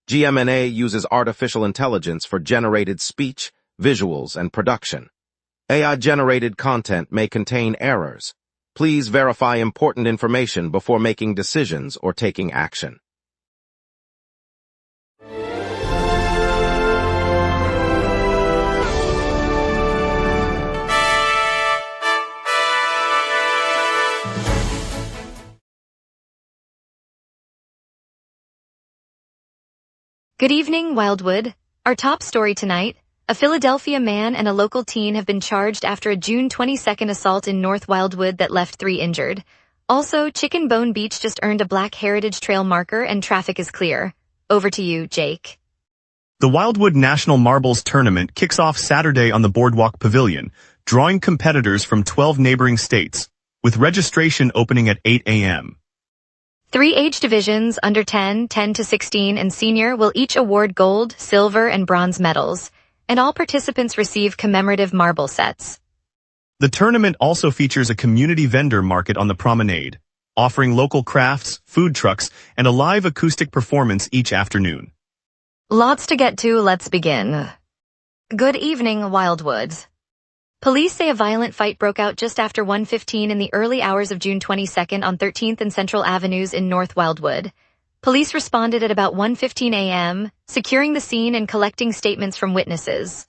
GMNA uses artificial intelligence for generated speech, visuals, and production. AI-generated content may contain errors. Please verify important information before making decisions or taking action. Good evening, Wildwood. Our top story tonight, a Philadelphia man and a local teen have been charged after a June 22nd assault in North Wildwood that left 3 injured. Also, Chicken Bone Beach just earned a Black Heritage Trail marker and traffic is clear. Over to you, Jake. The Wildwood National Marbles Tournament kicks off Saturday on the Boardwalk Pavilion, drawing competitors from 12 neighboring states, with registration opening at 8 a.m. 3 age divisions, under 10, 10 to 16, and senior, will each award gold, silver, and bronze medals, and all participants receive commemorative marble sets. The tournament also features a community vendor market on the promenade, offering local crafts, food trucks, and a live acoustic performance each afternoon. Lots to get to, let's begin. Good evening, Wildwood. Police say a violent fight broke out just after 1:15 in the early hours of June 22nd on 13th and Central Avenues in North Wildwood. Police responded at about 1:15 a.m., securing the scene and collecting statements from witnesses.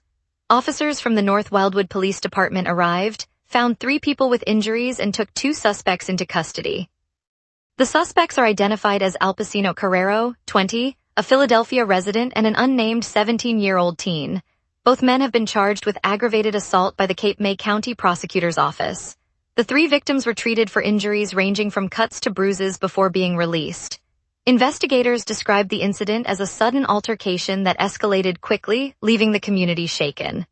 Officers from the North Wildwood Police Department arrived, found 3 people with injuries, and took 2 suspects into custody. The suspects are identified as Al Pacino Carrero, 20, a Philadelphia resident, and an unnamed 17-year-old teen. Both men have been charged with aggravated assault by the Cape May County Prosecutor's Office. The 3 victims were treated for injuries ranging from cuts to bruises before being released. Investigators described the incident as a sudden altercation that escalated quickly, leaving the community shaken.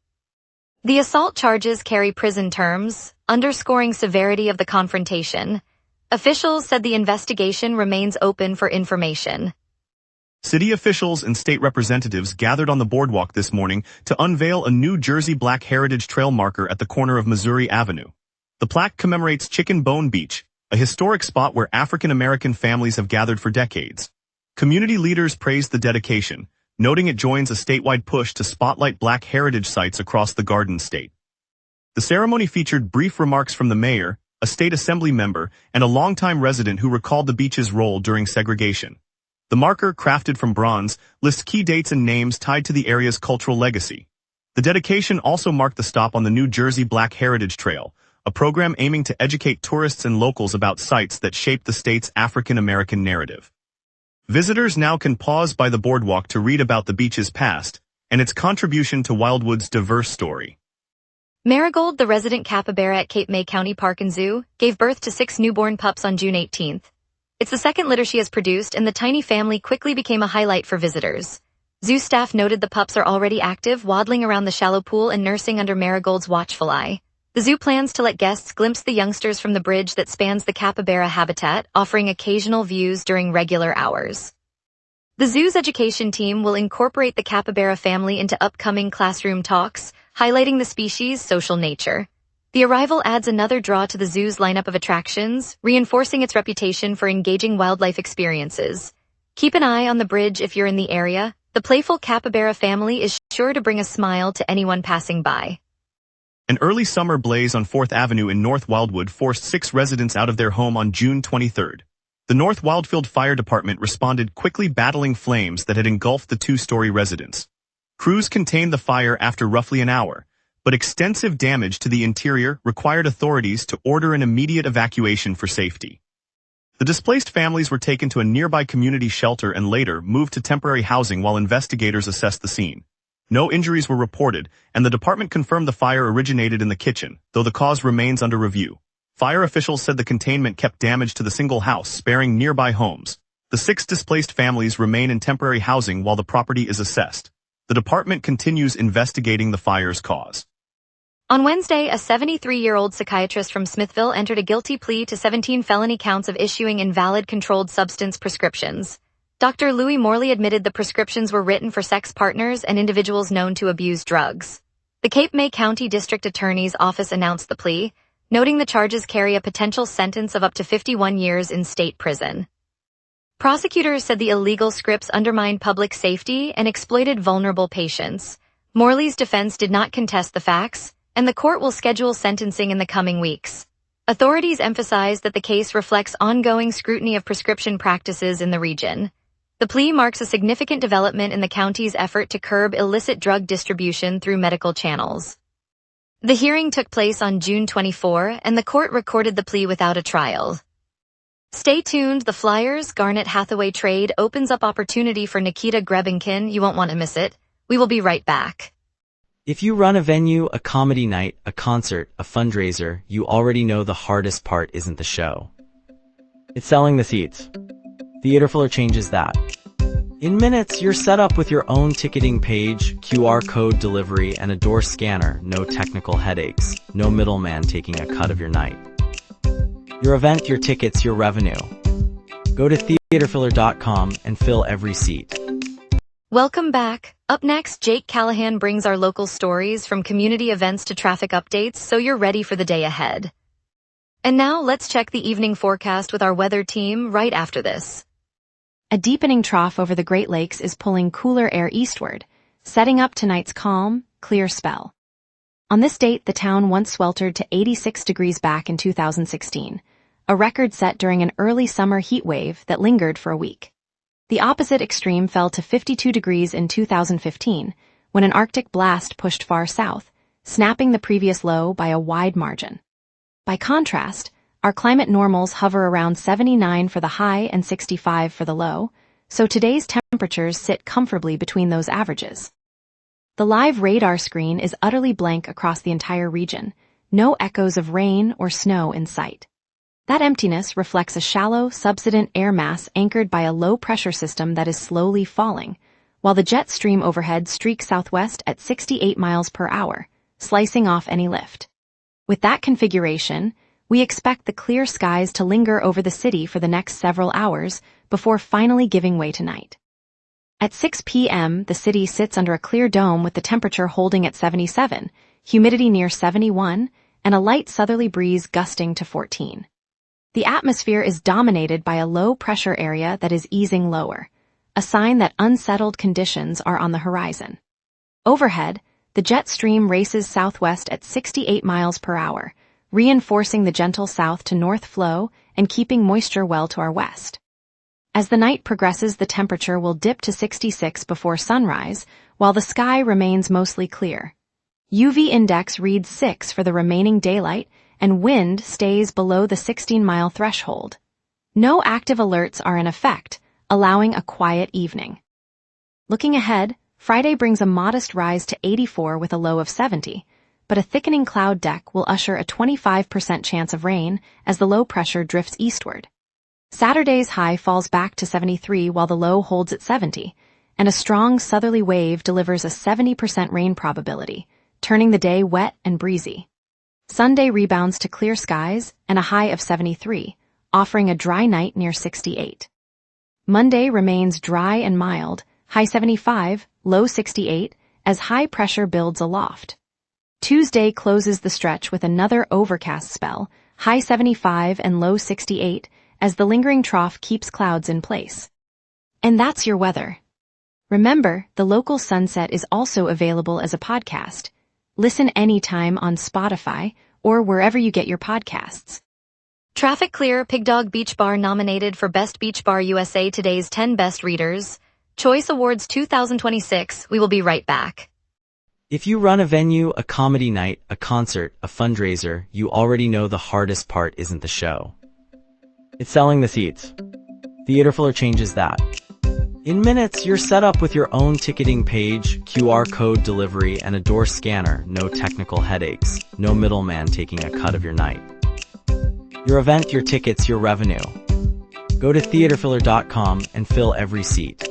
The assault charges carry prison terms, underscoring severity of the confrontation. Officials said the investigation remains open for information. City officials and state representatives gathered on the boardwalk this morning to unveil a New Jersey Black Heritage Trail marker at the corner of Missouri Avenue. The plaque commemorates Chicken Bone Beach, a historic spot where African-American families have gathered for decades. Community leaders praised the dedication, noting it joins a statewide push to spotlight Black heritage sites across the Garden State. The ceremony featured brief remarks from the mayor, a state assembly member, and a longtime resident who recalled the beach's role during segregation. The marker, crafted from bronze, lists key dates and names tied to the area's cultural legacy. The dedication also marked the stop on the New Jersey Black Heritage Trail, a program aiming to educate tourists and locals about sites that shaped the state's African-American narrative. Visitors now can pause by the boardwalk to read about the beach's past and its contribution to Wildwood's diverse story. Marigold, the resident capybara at Cape May County Park and Zoo, gave birth to 6 newborn pups on June 18th. It's the second litter she has produced, and the tiny family quickly became a highlight for visitors. Zoo staff noted the pups are already active, waddling around the shallow pool and nursing under Marigold's watchful eye. The zoo plans to let guests glimpse the youngsters from the bridge that spans the capybara habitat, offering occasional views during regular hours. The zoo's education team will incorporate the capybara family into upcoming classroom talks, highlighting the species' social nature. The arrival adds another draw to the zoo's lineup of attractions, reinforcing its reputation for engaging wildlife experiences. Keep an eye on the bridge if you're in the area. The playful capybara family is sure to bring a smile to anyone passing by. An early summer blaze on 4th Avenue in North Wildwood forced 6 residents out of their home on June 23rd. The North Wildfield Fire Department responded quickly, battling flames that had engulfed the 2-story residence. Crews contained the fire after roughly an hour, but extensive damage to the interior required authorities to order an immediate evacuation for safety. The displaced families were taken to a nearby community shelter and later moved to temporary housing while investigators assessed the scene. No injuries were reported, and the department confirmed the fire originated in the kitchen, though the cause remains under review. Fire officials said the containment kept damage to the single house, sparing nearby homes. The 6 displaced families remain in temporary housing while the property is assessed. The department continues investigating the fire's cause. On Wednesday, a 73-year-old psychiatrist from Smithville entered a guilty plea to 17 felony counts of issuing invalid controlled substance prescriptions. Dr. Louis Morley admitted the prescriptions were written for sex partners and individuals known to abuse drugs. The Cape May County District Attorney's Office announced the plea, noting the charges carry a potential sentence of up to 51 years in state prison. Prosecutors said the illegal scripts undermined public safety and exploited vulnerable patients. Morley's defense did not contest the facts, and the court will schedule sentencing in the coming weeks. Authorities emphasized that the case reflects ongoing scrutiny of prescription practices in the region. The plea marks a significant development in the county's effort to curb illicit drug distribution through medical channels. The hearing took place on June 24, and the court recorded the plea without a trial. Stay tuned, the Flyers Garnet Hathaway trade opens up opportunity for Nikita Grebenkin. You won't want to miss it. We will be right back. If you run a venue, a comedy night, a concert, a fundraiser, you already know the hardest part isn't the show. It's selling the seats. Theaterfiller changes that. In minutes, you're set up with your own ticketing page, QR code delivery, and a door scanner. No technical headaches. No middleman taking a cut of your night. Your event, your tickets, your revenue. Go to theaterfiller.com and fill every seat. Welcome back. Up next, Jake Callahan brings our local stories from community events to traffic updates, so you're ready for the day ahead. And now let's check the evening forecast with our weather team right after this. A deepening trough over the Great Lakes is pulling cooler air eastward, setting up tonight's calm, clear spell. On this date, the town once sweltered to 86 degrees back in 2016, a record set during an early summer heat wave that lingered for a week. The opposite extreme fell to 52 degrees in 2015, when an Arctic blast pushed far south, snapping the previous low by a wide margin. By contrast, our climate normals hover around 79 for the high and 65 for the low, so today's temperatures sit comfortably between those averages. The live radar screen is utterly blank across the entire region, no echoes of rain or snow in sight. That emptiness reflects a shallow, subsident air mass anchored by a low-pressure system that is slowly falling, while the jet stream overhead streaks southwest at 68 miles per hour, slicing off any lift. With that configuration, we expect the clear skies to linger over the city for the next several hours before finally giving way tonight. At 6 p.m., the city sits under a clear dome with the temperature holding at 77, humidity near 71, and a light southerly breeze gusting to 14. The atmosphere is dominated by a low-pressure area that is easing lower, a sign that unsettled conditions are on the horizon. Overhead, the jet stream races southwest at 68 miles per hour, reinforcing the gentle south to north flow and keeping moisture well to our west. As the night progresses, the temperature will dip to 66 before sunrise, while the sky remains mostly clear. UV index reads 6 for the remaining daylight, and wind stays below the 16-mile threshold. No active alerts are in effect, allowing a quiet evening. Looking ahead, Friday brings a modest rise to 84 with a low of 70, but a thickening cloud deck will usher a 25% chance of rain as the low pressure drifts eastward. Saturday's high falls back to 73 while the low holds at 70, and a strong southerly wave delivers a 70% rain probability, turning the day wet and breezy. Sunday rebounds to clear skies and a high of 73, offering a dry night near 68. Monday remains dry and mild, high 75, low 68, as high pressure builds aloft. Tuesday closes the stretch with another overcast spell, high 75 and low 68, as the lingering trough keeps clouds in place. And that's your weather. Remember, the local sunset is also available as a podcast. Listen anytime on Spotify or wherever you get your podcasts. Traffic clear. Pig Dog Beach Bar nominated for Best Beach Bar USA today's 10 Best Readers Choice Awards 2026. We will be right back. If you run a venue, a comedy night, a concert, a fundraiser, you already know the hardest part isn't the show. It's selling the seats. Theaterfiller changes that. In minutes, you're set up with your own ticketing page, QR code delivery, and a door scanner. No technical headaches. No middleman taking a cut of your night. Your event, your tickets, your revenue. Go to theaterfiller.com and fill every seat.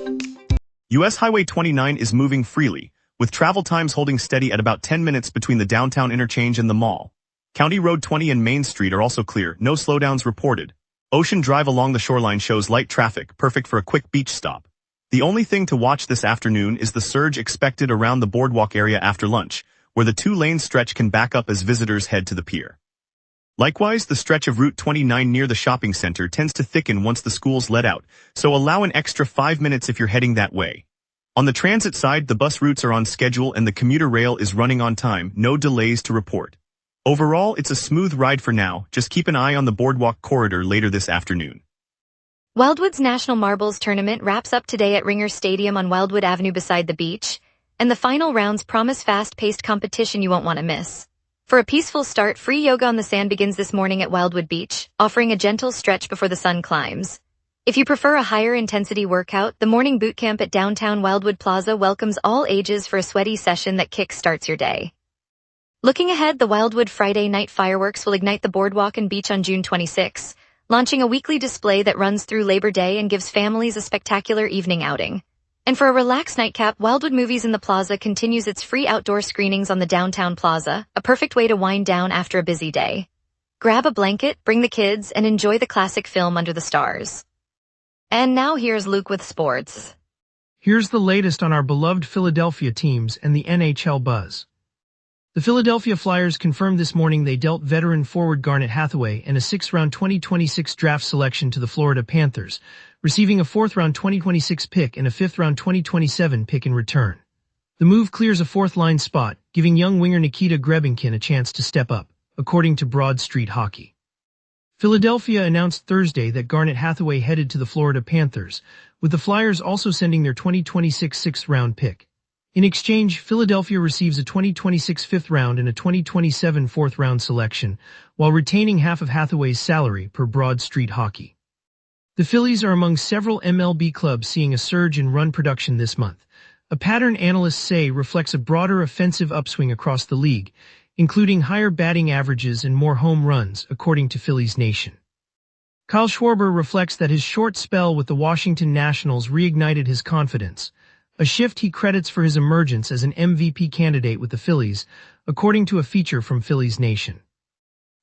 US Highway 29 is moving freely, with travel times holding steady at about 10 minutes between the downtown interchange and the mall. County Road 20 and Main Street are also clear, no slowdowns reported. Ocean Drive along the shoreline shows light traffic, perfect for a quick beach stop. The only thing to watch this afternoon is the surge expected around the boardwalk area after lunch, where the two-lane stretch can back up as visitors head to the pier. Likewise, the stretch of Route 29 near the shopping center tends to thicken once the schools let out, so allow an extra 5 minutes if you're heading that way. On the transit side, the bus routes are on schedule and the commuter rail is running on time, no delays to report. Overall, it's a smooth ride for now, just keep an eye on the boardwalk corridor later this afternoon. Wildwood's National Marbles Tournament wraps up today at Ringer Stadium on Wildwood Avenue beside the beach, and the final rounds promise fast-paced competition you won't want to miss. For a peaceful start, free yoga on the sand begins this morning at Wildwood Beach, offering a gentle stretch before the sun climbs. If you prefer a higher intensity workout, the morning boot camp at downtown Wildwood Plaza welcomes all ages for a sweaty session that kick-starts your day. Looking ahead, the Wildwood Friday night fireworks will ignite the boardwalk and beach on June 26, launching a weekly display that runs through Labor Day and gives families a spectacular evening outing. And for a relaxed nightcap, Wildwood Movies in the Plaza continues its free outdoor screenings on the downtown plaza, a perfect way to wind down after a busy day. Grab a blanket, bring the kids, and enjoy the classic film under the stars. And now here's Luke with sports. Here's the latest on our beloved Philadelphia teams and the NHL buzz. The Philadelphia Flyers confirmed this morning they dealt veteran forward Garnet Hathaway and a 6th-round 2026 draft selection to the Florida Panthers, receiving a 4th-round 2026 pick and a 5th-round 2027 pick in return. The move clears a 4th-line spot, giving young winger Nikita Grebinkin a chance to step up, according to Broad Street Hockey. Philadelphia announced Thursday that Garnet Hathaway headed to the Florida Panthers, with the Flyers also sending their 2026 6th-round pick. In exchange, Philadelphia receives a 2026 5th round and a 2027 4th round selection, while retaining half of Hathaway's salary per Broad Street Hockey. The Phillies are among several MLB clubs seeing a surge in run production this month, a pattern analysts say reflects a broader offensive upswing across the league, including higher batting averages and more home runs, according to Phillies Nation. Kyle Schwarber reflects that his short spell with the Washington Nationals reignited his confidence, a shift he credits for his emergence as an MVP candidate with the Phillies, according to a feature from Phillies Nation.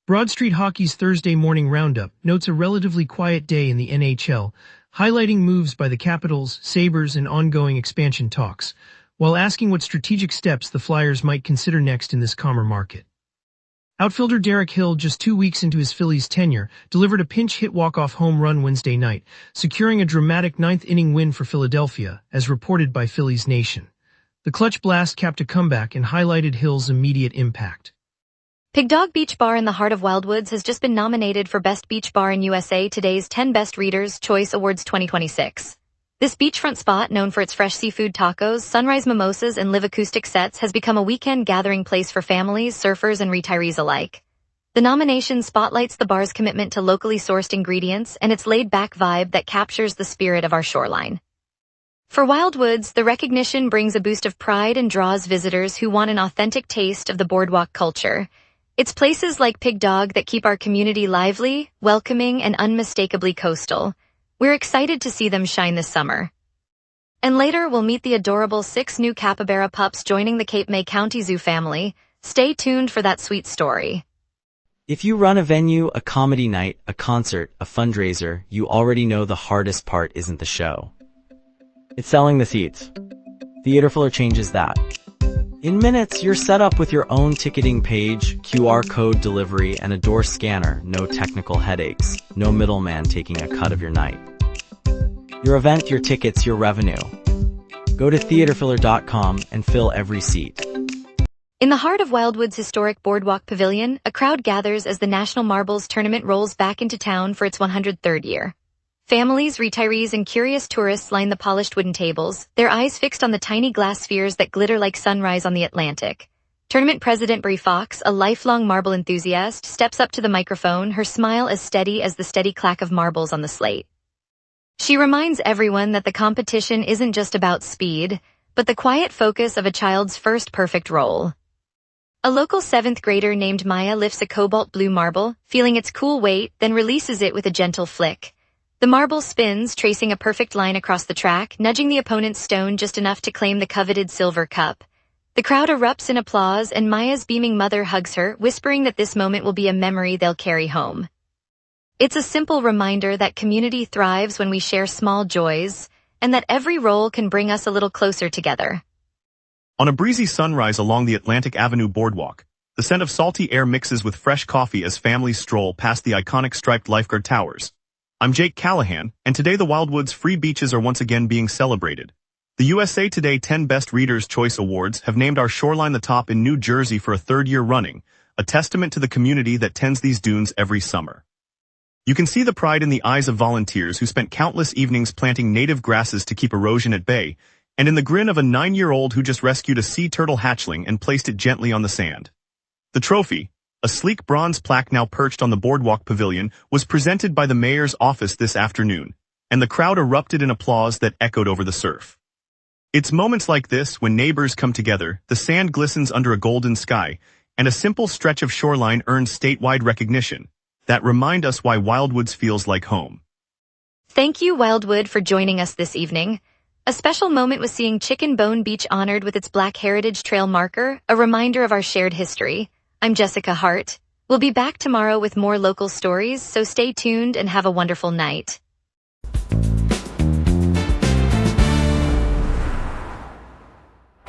Broad Street Hockey's Thursday morning roundup notes a relatively quiet day in the NHL, highlighting moves by the Capitals, Sabres, and ongoing expansion talks, while asking what strategic steps the Flyers might consider next in this calmer market. Outfielder Derek Hill, just 2 weeks into his Phillies tenure, delivered a pinch-hit walk-off home run Wednesday night, securing a dramatic 9th-inning win for Philadelphia, as reported by Phillies Nation. The clutch blast capped a comeback and highlighted Hill's immediate impact. Pig Dog Beach Bar in the heart of Wildwoods has just been nominated for Best Beach Bar in USA Today's 10 Best Readers' Choice Awards 2026. This beachfront spot, known for its fresh seafood tacos, sunrise mimosas, and live acoustic sets, has become a weekend gathering place for families, surfers, and retirees alike. The nomination spotlights the bar's commitment to locally sourced ingredients and its laid-back vibe that captures the spirit of our shoreline. For Wildwoods, the recognition brings a boost of pride and draws visitors who want an authentic taste of the boardwalk culture. It's places like Pig Dog that keep our community lively, welcoming, and unmistakably coastal. We're excited to see them shine this summer. And later, we'll meet the adorable 6 new capybara pups joining the Cape May County Zoo family. Stay tuned for that sweet story. If you run a venue, a comedy night, a concert, a fundraiser, you already know the hardest part isn't the show. It's selling the seats. Theaterfiller changes that. In minutes, you're set up with your own ticketing page, QR code delivery, and a door scanner. No technical headaches. No middleman taking a cut of your night. Your event, your tickets, your revenue. Go to theaterfiller.com and fill every seat. In the heart of Wildwood's historic Boardwalk Pavilion, a crowd gathers as the National Marbles Tournament rolls back into town for its 103rd year. Families, retirees, and curious tourists line the polished wooden tables, their eyes fixed on the tiny glass spheres that glitter like sunrise on the Atlantic. Tournament President Brie Fox, a lifelong marble enthusiast, steps up to the microphone, her smile as steady as the steady clack of marbles on the slate. She reminds everyone that the competition isn't just about speed, but the quiet focus of a child's first perfect roll. A local 7th grader named Maya lifts a cobalt blue marble, feeling its cool weight, then releases it with a gentle flick. The marble spins, tracing a perfect line across the track, nudging the opponent's stone just enough to claim the coveted silver cup. The crowd erupts in applause, and Maya's beaming mother hugs her, whispering that this moment will be a memory they'll carry home. It's a simple reminder that community thrives when we share small joys, and that every roll can bring us a little closer together. On a breezy sunrise along the Atlantic Avenue boardwalk, The scent of salty air mixes with fresh coffee as families stroll past the iconic striped lifeguard towers. I'm Jake Callahan, and today the Wildwood's free beaches are once again being celebrated. The USA Today 10 Best Readers' Choice Awards have named our shoreline the top in New Jersey for a third year running, a testament to the community that tends these dunes every summer. You can see the pride in the eyes of volunteers who spent countless evenings planting native grasses to keep erosion at bay, and in the grin of a 9-year-old who just rescued a sea turtle hatchling and placed it gently on the sand. The trophy, a sleek bronze plaque now perched on the boardwalk pavilion, was presented by the mayor's office this afternoon, and the crowd erupted in applause that echoed over the surf. It's moments like this when neighbors come together, the sand glistens under a golden sky, and a simple stretch of shoreline earns statewide recognition that remind us why Wildwoods feels like home. Thank you, Wildwood, for joining us this evening. A special moment was seeing Chicken Bone Beach honored with its Black Heritage Trail marker, a reminder of our shared history. I'm Jessica Hart. We'll be back tomorrow with more local stories, so stay tuned and have a wonderful night.